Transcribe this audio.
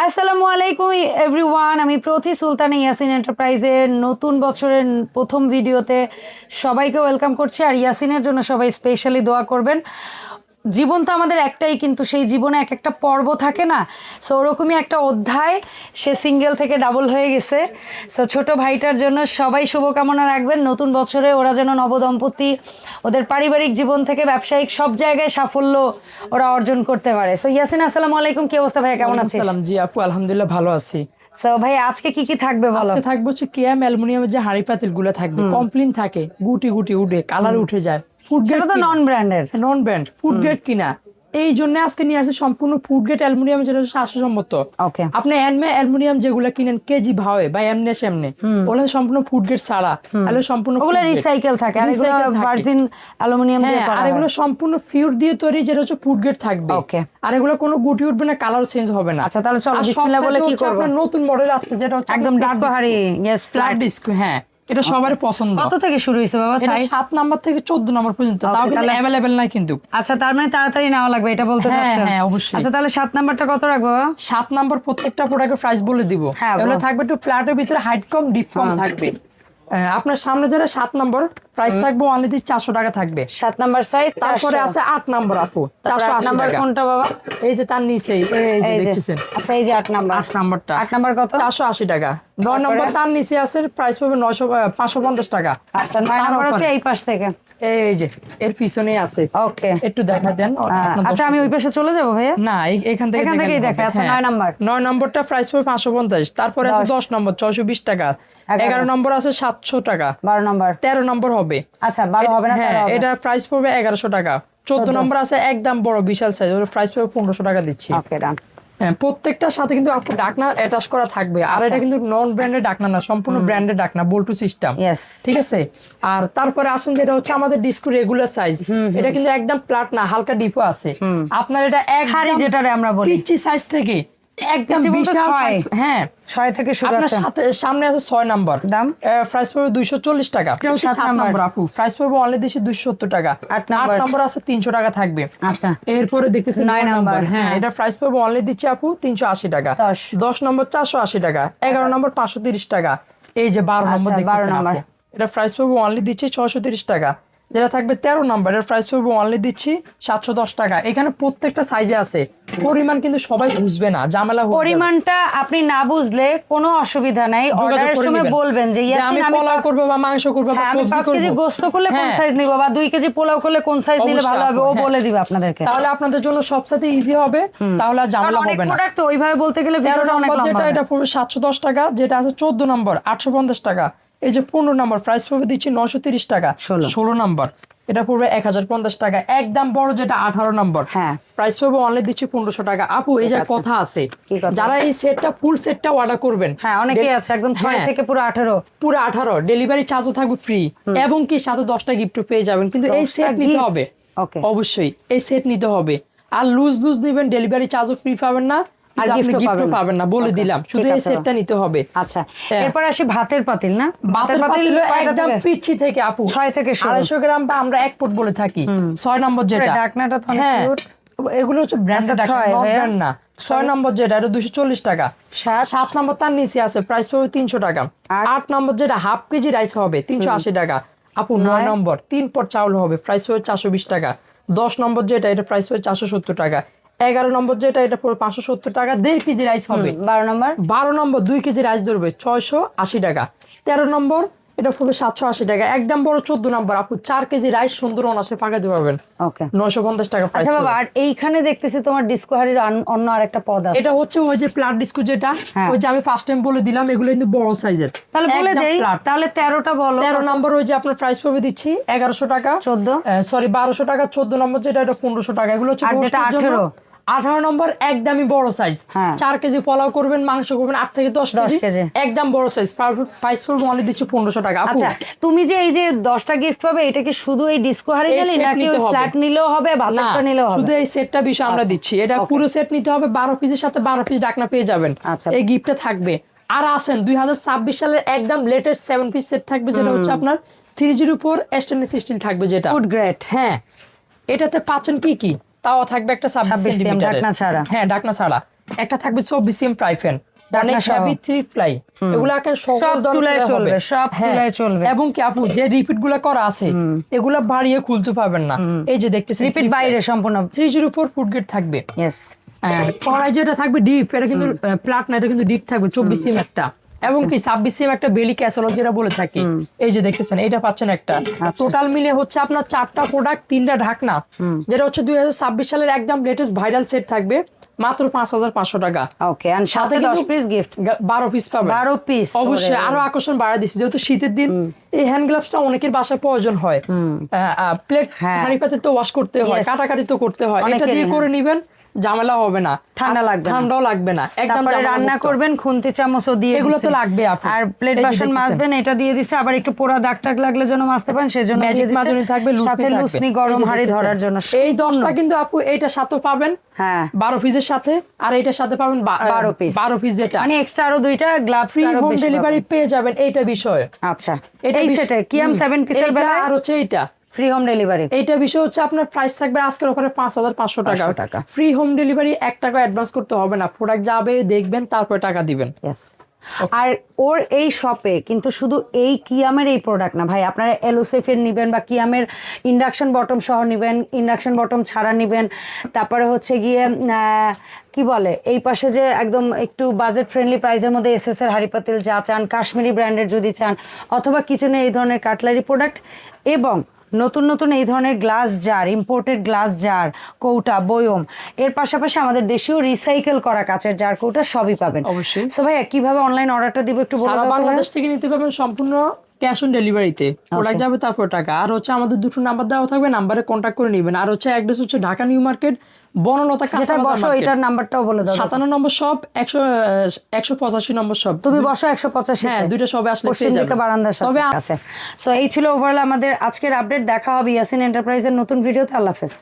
আসসালামু আলাইকুম এভরিওয়ান, আমি প্রতি সুলতানা ইয়াসিন এন্টারপ্রাইজের নতুন বছরের প্রথম ভিডিওতে সবাইকে ওয়েলকাম করছি। আর ইয়াসিনের জন্য সবাই স্পেশালি দোয়া করবেন। জীবন তো আমাদের একটাই, কিন্তু সেই জীবনে এক একটা পর্ব থাকে না, সো ওরকমই একটা অধ্যায়, সে সিঙ্গেল থেকে ডাবল হয়ে গেছে। সো ছোট ভাইটার জন্য সবাই শুভকামনা রাখবেন। নতুন বছরে ওরা যেন নবদম্পতি ওদের পারিবারিক জীবন থেকে ব্যবসায়িক সব জায়গায় সাফল্য ওরা অর্জন করতে পারে। সো ইয়াসিন, আসসালামু আলাইকুম, কি অবস্থা ভাই, কেমন আছেন? সালাম। জি আপু, আলহামদুলিল্লাহ ভালো আছি। সো ভাই, আজকে কি কি থাকবে বলো? আজকে থাকবে হচ্ছে কেএম অ্যালুমিনিয়ামের যে হাঁড়ি পাতিল গুলো থাকবে, কমপ্লিন থাকে, গুটি গুটি উঠে কালার উঠে যায়, ফুড গ্রেড, তো নন ব্র্যান্ডের, নন ব্র্যান্ড ফুড গ্রেড কিনা। এই জন্য আজকে নিয়ে আসছে সম্পূর্ণ ফুড গ্রেড অ্যালুমিনিয়াম, যেটা হচ্ছে স্বাস্থ্যসম্মত। ওকে, আপনি এনমে অ্যালুমিনিয়াম যেগুলো কিনেন কেজি ভাবে বা এমনি সেমনে, ওগুলো সম্পূর্ণ ফুড গ্রেড ছাড়া, তাহলে সম্পূর্ণ ওগুলো রিসাইকেল থাকে, আর এগুলো ভার্জিন অ্যালুমিনিয়াম দিয়ে করা, আর এগুলো সম্পূর্ণ ফিউর দিয়ে তৈরি, যেটা হচ্ছে ফুড গ্রেড থাকবে। ওকে, আর এগুলো কোনো গুটি উঠবে না, কালার চেঞ্জ হবে না। আচ্ছা, তাহলে চলো বিসমিল্লাহ বলে কি করব। আপনার নতুন মডেল আছে যেটা হচ্ছে একদম ডিস্কো হাড়ি, यस, ফ্ল্যাট ডিস্কো। হ্যাঁ, এটা সবার পছন্দ। কত থেকে শুরু হইছে বাবা? এটা সাইজ 7 নাম্বার থেকে 14 নাম্বার পর্যন্ত, তাও কিন্তু अवेलेबल নাই কিন্তু। আচ্ছা, তার মানে তাড়াতাড়ি নেওয়া লাগবে, এটা বলতে চাচ্ছেন? হ্যাঁ অবশ্যই। আচ্ছা, তাহলে 7 নাম্বারটা কত রাখবো? 7 নাম্বার প্রত্যেকটা প্রোডাক্টের প্রাইস বলে দিব। এগুলো থাকবে একটু ফ্ল্যাটের ভিতরে, হাইট কম, ডিপ কম থাকবে। আপনার সামনে যারা 7 নাম্বার প্রাইস থাকবে অনলি 400 টাকা থাকবে। 7 নাম্বার সাইজ। তারপরে আছে 8 নাম্বার আপু, 480 নাম্বার টাকা। কোনটা বাবা? এই যে তার নিচে, এই যে দেখতেছেন। আচ্ছা, এই যে 8 নাম্বার। 8 নাম্বারটা 8 নাম্বার কত? 480 টাকা। 9 নাম্বার তার নিচে আছে, প্রাইস পাবে 550 টাকা। আচ্ছা, 9 নাম্বার হচ্ছে এই পাশ থেকে, এই যে এর পিছনেই আছে। ওকে, একটু দেখা দেন। আচ্ছা, আমি ওই পাশে চলে যাবো ভাইয়া? না, এখান থেকেই দেখে। আচ্ছা, 9 নাম্বার। 9 নম্বরটা প্রাইস পড়বে 550। তারপরে আছে 10 নম্বর 620 টাকা। 11 নম্বর আছে 700 টাকা। 12 নম্বর, 13 নম্বর হবে। আচ্ছা 12 হবে না, 13 হবে। এটা প্রাইস পড়বে 1100 টাকা। 14 নম্বর আছে একদম বড় বিশাল সাইজ, ওর প্রাইস পড়বে 1500 টাকা দিচ্ছি। ওকে, ডান। হ্যাঁ, প্রত্যেকটার সাথে কিন্তু আপনি ডাকনা অ্যাটাচ করা থাকবে। আর এটা কিন্তু নন ব্র্যান্ডেড ডাকনা না, সম্পূর্ণ ব্র্যান্ডেড ডাকনা, বল্টু সিস্টেম। यस, ঠিক আছে। আর তারপরে আসেন যেটা হচ্ছে আমাদের ডিস্কো রেগুলার সাইজ। এটা কিন্তু একদম প্লাট না, হালকা ডিপো আছে। আপনার এটা হাড়ি একদম যেটারে আমরা বলি পিচি সাইজ থেকে একদম বিশাল সাইজ। হ্যাঁ, 6 থেকে শুরু আপনার আছে। সামনে আছে 6 নাম্বার, দাম প্রাইস পড়বে 240 টাকা। এটা হচ্ছে 7 নাম্বার আপু, প্রাইস পড়বে অনলি 270 টাকা। 8 নাম্বার আছে 300 টাকা থাকবে। আচ্ছা, এরপরে দেখতেছেন 9 নাম্বার। হ্যাঁ, এটা প্রাইস পড়বে অনলি দিচ্ছি আপু 380 টাকা। 10 নম্বর 480 টাকা। 11 নম্বর 530 টাকা। এই যে 12 নম্বর দেখতেছেন আপু, এটা প্রাইস পড়বে অনলি দিচ্ছি 630 টাকা। যেটা থাকবে 13 নাম্বার, এর প্রাইস পড়বে অনলি দিচ্ছি 710 টাকা। এখানে প্রত্যেকটা সাইজে আছে, পরিমাণ কিন্তু সবাই বুঝবে না, ঝামেলা হবে। পরিমাণটা আপনি না বুঝলে কোনো অসুবিধা নাই, অর্ডারের সময় বলবেন যে আমি পোলাও করব বা মাংস করব বা সবজি করব, 5 কেজি গোশত করলে কোন সাইজ নিব, বা 2 কেজি পোলাও করলে কোন সাইজ নিলে ভালো হবে, ও বলে দিবে আপনাদেরকে। তাহলে আপনাদের জন্য সবসাথে ইজি হবে, তাহলে আর ঝামেলা হবে না। প্রোডাক্ট তো ওইভাবে বলতে গেলে ভিডিওটা অনেক লম্বা। এটা পড়বে 710 টাকা। যেটা আছে 14 নম্বর 850 টাকা। এই যে 15 নম্বর প্রাইস পড়বে দিচ্ছি 930 টাকা। 16 নম্বর এটা পড়বে 1050 টাকা। একদম বড় যেটা 18 নম্বর, হ্যাঁ, প্রাইস পড়বে অনলি দিচ্ছি 1500 টাকা। আপু এই যে কথা আছে, যারা এই সেটটা ফুল সেটটা অর্ডার করবেন, হ্যাঁ অনেকেই আছে একদম 6 থেকে পুরো 18 ডেলিভারি চার্জও থাকবে ফ্রি, এবং কি সাথে 10টা গিফট পেয়ে যাবেন। কিন্তু এই সেট নিতে হবে, অবশ্যই এই সেট নিতে হবে। আর লুজ নেবেন, ডেলিভারি চার্জও ফ্রি পাবেন না, আর গিফটও পাবেন না, বলে দিলাম। শুধু এই সেটটা নিতে হবে। আচ্ছা, এরপর আসি ভাতের পাতিল। না, ভাতের পাতিল একদম পিচ্ছি থেকে আপু 6 থেকে 250 গ্রাম, বা আমরা 1 ফুট বলে থাকি। 6 নম্বর যেটা ঢাকনাটা তো অনেক কিউট, এগুলো হচ্ছে ব্র্যান্ডেড ঢাকনা, নট ব্র্যান্ড না। 6 নম্বর যেটা, এটা 240 টাকা। 7 নম্বর তার নিচে আছে, প্রাইস পড়বে 300 টাকা। 8 নম্বর যেটা হাফ কেজি রাইস হবে 380 টাকা আপু। 9 নম্বর 3 পট চাউল হবে, প্রাইস পড়বে 420 টাকা। 10 নম্বর যেটা, এটা প্রাইস পড়বে 470 টাকা। 11 নম্বর যেটা, এটা পড়বে 570 টাকা। 1.5 কেজি রাইস হবে। 12 নম্বর 2 কেজি রাইস ধরবে 680 টাকা। 13 নম্বর এটা পড়বে 780 টাকা। একদম বড় 14 নম্বর আপু 4 কেজি রাইস সুন্দর অনাসে পাকাতে পারবেন। ওকে, 950 টাকা প্রাইস। আচ্ছা বাবা, আর এইখানে দেখতেছি তোমার ডিস্কো হাড়ির অন্য আরেকটা পদ আছে। এটা হচ্ছে ওই যে প্লাট ডিস্কো যেটা, ওই যে আমি ফার্স্ট টাইম বলে দিলাম, এগুলো কিন্তু বড় সাইজের। তাহলে বলে দেই, তাহলে 13টা বলো। 13 নম্বর ওই যে আপনার প্রাইস পড়বে দিচ্ছি 1100 টাকা। 1200 টাকা। 14 নম্বর যেটা, এটা 1500 টাকা। এগুলো হচ্ছে 18 নম্বর একদমই বড় সাইজ। 4 কেজি পোলাও করবেন, মাংস করবেন 8 থেকে 10 কেজি, একদম বড় সাইজ। প্রাইস পড়বে অনলি দিচ্ছি 1500 টাকা। আচ্ছা, তুমি যে এই যে 10টা গিফট পাবে, এটা কি শুধু এই ডিস্কো হাড়ি গেলে, নাকি ওই ফ্ল্যাট নিলেও হবে, ভাতটা নিলেও হবে? শুধু এই সেটটা বিষয় আমরা দিচ্ছি। এটা পুরো সেট নিতে হবে, 12 পিসের সাথে 12 পিস ঢাকনা পেয়ে যাবেন। এই গিফটটা থাকবে। আর আসেন 2026 সালের একদম লেটেস্ট 7 পিস সেট থাকবে, যেটা হচ্ছে আপনার 304 স্টেনলেস স্টিল থাকবে, যেটা ফুড গ্রেড। হ্যাঁ, এটাতে পাচ্ছেন কি তাও থাকবে একটা 26 সেন্টিমিটার ঢাকনা ছাড়া। হ্যাঁ, ঢাকনা ছাড়া। একটা থাকবে 24 সিএম ফ্রাই প্যান, অনেক সহ। হেভি 3 ফ্লাই, এগুলো একটা সব চুলায় চলবে, সব চুলায় চলবে। এবং কি আপু যে রিপিট গুলা করা আছে এগুলা বাড়িয়ে খুলতে পারবেন না। এই যে দেখতেছেন রিপিট বাইরে সম্পূর্ণ 304 ফুট গেট থাকবে। ইয়েস। কড়াই যেটা থাকবে ডিপ, এটা কিন্তু প্লাট না, এটা কিন্তু ডিপ থাকবে 24 সিএম একটা, এবং কি 26 সিএম একটা বেলি ক্যাসেরল যেটা বলে থাকি। এই যে দেখতেছেন এটা পাচ্ছেন একটা। টোটাল মিলে হচ্ছে আপনার 4টা প্রোডাক্ট, 3টা ঢাকনা, যেটা হচ্ছে 2026 সালের একদম লেটেস্ট ভাইরাল সেট থাকবে মাত্র 5500 টাকা। ওকে, এন্ড সাথে 10 পিস গিফট, 12 পিস পাবেন। 12 পিস অবশ্যই আরো আকর্ষণ বাড়ায় দিচ্ছি, যেহেতু শীতের দিন এই হ্যান্ড গ্লাভসটা অনেকের বাসায় প্রয়োজন হয়। প্লেট হাঁড়ি পাতে তো ওয়াশ করতে হয়, কাটাকাটি তো করতে হয়, এটা দিয়ে করে নিবেন, ঝামেলা হবে না, ঠান্ডা লাগবে না, ঠান্ডাও লাগবে না, একদম তারপরে রান্না করবেন খুন্তি চামচও দিয়ে এগুলো তো দিছি। লাগবে আপু। আর প্লেট এই যে বাসন দেখতেছেন। মাজবেন, এটা দিয়ে দিছে। আবার একটু পোড়া দাগ টাগ লাগলে যেন মাজতে পারেন সেজন্য ম্যাজিক মাজনি থাকবে, সাথে লুসনি লুসনি থাকবে। গরম এই যে হাঁড়ি দেখতেছেন। ধরার জন্য এই 10টা কিন্তু আপু এইটার সাথে পাবেন হ্যাঁ 12 পিসের সাথে, আর এইটার সাথে পাবেন 12 পিস। 12 পিস, যেটা মানে এক্সট্রা আরো দুইটা গ্লাভস ফ্রি হোম ডেলিভারি পেয়ে যাবেন। এইটা বিষয়, আচ্ছা, এই সেটে কিয়াম 7 পিসের বেলায় আর হচ্ছে এইটা ফ্রি হোম ডেলিভারি। এইটা বিষয় হচ্ছে আপনার প্রাইস থাকবে আজকের অফারে 5500 টাকা। ফ্রি হোম ডেলিভারি, 1 টাকা অ্যাডভান্স করতে হবে না, প্রোডাক্ট যাবে দেখবেন তারপর টাকা দিবেন। ইয়েস। আর ওর এই শপে কিন্তু শুধু এই কিয়ামের এই প্রোডাক্ট না ভাই, আপনারা এলোসেফের নেবেন বা কিয়ামের ইন্ডাকশন বটম সহ নেবেন, ইন্ডাকশন বটম ছাড়া নেবেন, তারপরে হচ্ছে গিয়ে কি বলে এই পাশে যে একদম একটু বাজেট ফ্রেন্ডলি প্রাইসের মধ্যে এসএস এর হাঁড়ি পাতিল যা চান, কাশ্মীরি ব্র্যান্ডের যদি চান, অথবা কিচেনের এই ধরনের কাটলারি প্রোডাক্ট, এবং নতুন নতুন এই ধরনের glass jar, imported glass jar, কৌটা, বয়ম, এর পাশাপাশি আমাদের দেশীয় রিসাইকেল করা কাচের জার, কৌটা সবই পাবেন। অবশ্যই। সো ভাইয়া কিভাবে অনলাইন অর্ডারটা দিব একটু বলে সারা দাও। বাংলাদেশ থেকে নিতে পারবেন সম্পূর্ণ ক্যাশ অন ডেলিভারিতে, প্রোডাক্ট যাবে তারপর টাকা। আর হচ্ছে আমাদের দুটো নাম্বার দেওয়া থাকবে, নাম্বারে কন্ট্যাক্ট করে নেবেন। আর হচ্ছে অ্যাড্রেস হচ্ছে ঢাকা নিউ মার্কেট, বনলতা কাঁচা বাজার বসো, মার্কেট, এটার নাম্বারটাও বলে দাও। 57 নম্বর শপ, 185 নম্বর শপ। তুমি বসো 185। হ্যাঁ, দুইটা সবে আসলে পশ্চিম দিকে বারান্দার সাথে আছে। সো এই ছিল ওভারঅল আমাদের আজকের আপডেট। দেখা হবে ইয়াসিন এন্টারপ্রাইজের নতুন ভিডিওতে। আল্লাহ হাফেজ।